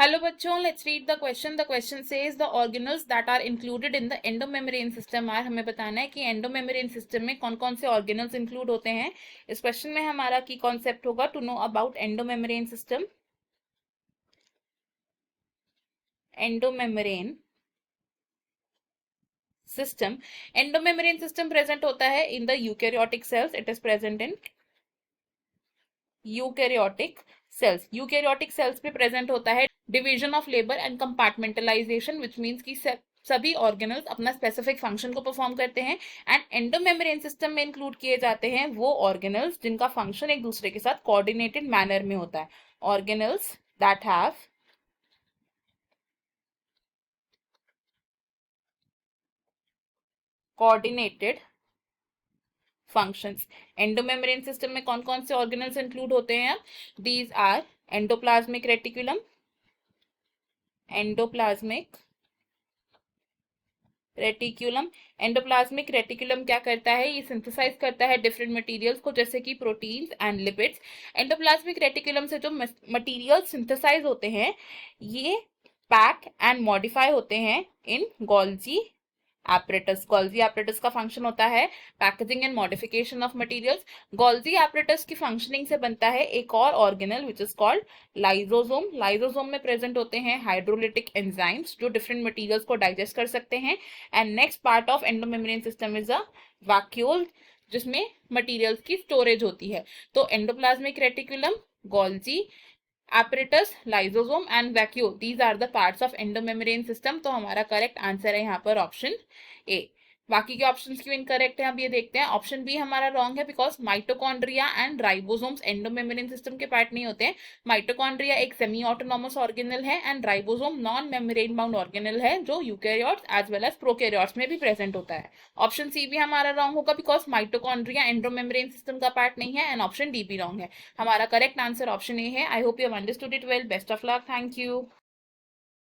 Hello बच्चों, let's read the question. The question says the organelles that are included in the endomembrane system are, हमें बताना है कि endomembrane system में कौन कौन से organelles include होते हैं. इस question में हमारा की concept होगा to know about endomembrane system. Endomembrane system. Endomembrane system present होता है in the eukaryotic cells. It is present in eukaryotic cells. Eukaryotic cells पे प्रेजेंट होता है division of labour and compartmentalisation, which means कि सभी organelles अपना specific function को perform करते हैं. एंड एंडोमेम्ब्रेन सिस्टम में इंक्लूड किए जाते हैं वो ऑर्गेनल्स जिनका फंक्शन एक दूसरे के साथ कोऑर्डिनेटेड मैनर में होता है. Organelles that have coordinated functions. Endomembrane system में कौन कौन से ऑर्गेनल्स इंक्लूड होते हैं? These are endoplasmic reticulum. Endoplasmic reticulum. Endoplasmic reticulum क्या करता है? ये सिंथेसाइज करता है डिफरेंट मटेरियल्स को, जैसे कि proteins and lipids. Endoplasmic reticulum से जो मटेरियल सिंथेसाइज होते हैं ये पैक एंड मॉडिफाई होते हैं इन गोल्जी एपरेटस. गोल्जी एपरेटस का फंक्शन होता है packaging and modification of materials. Golgi apparatus की फंक्शनिंग से बनता है एक और organelle which is called lysosome. Lysosome में प्रेजेंट होते हैं हाइड्रोलिटिक एंजाइम्स जो डिफरेंट मटेरियल्स को डाइजेस्ट कर सकते हैं. And next part of endomembrane system is a vacuole जिसमें मटेरियल्स की स्टोरेज होती है. तो endoplasmic reticulum, Golgi apparatus, lysosome and vacuole, these are the parts of endomembrane system. तो हमारा करेक्ट आंसर है यहाँ पर ऑप्शन ए. बाकी के ऑप्शंस क्यों इनकरेक्ट है अब ये देखते हैं. ऑप्शन बी हमारा रॉन्ग है because mitochondria and ribosomes endomembrane system के पार्ट नहीं होते हैं. माइटोकॉन्ड्रिया एक सेमी ऑटोनॉमस ऑर्गेनल है and ribosome non membrane bound organelle है जो eukaryotes as well as prokaryotes में भी प्रेजेंट होता है. ऑप्शन सी भी हमारा रॉन्ग होगा बिकॉज माइटोकॉन्ड्रिया एंडोमेम्ब्रेन सिस्टम का पार्ट नहीं है. एंड ऑप्शन डी भी रॉन्ग है. हमारा करेक्ट आंसर ऑप्शन ए है. I hope you have understood it well. Best of luck. Thank you.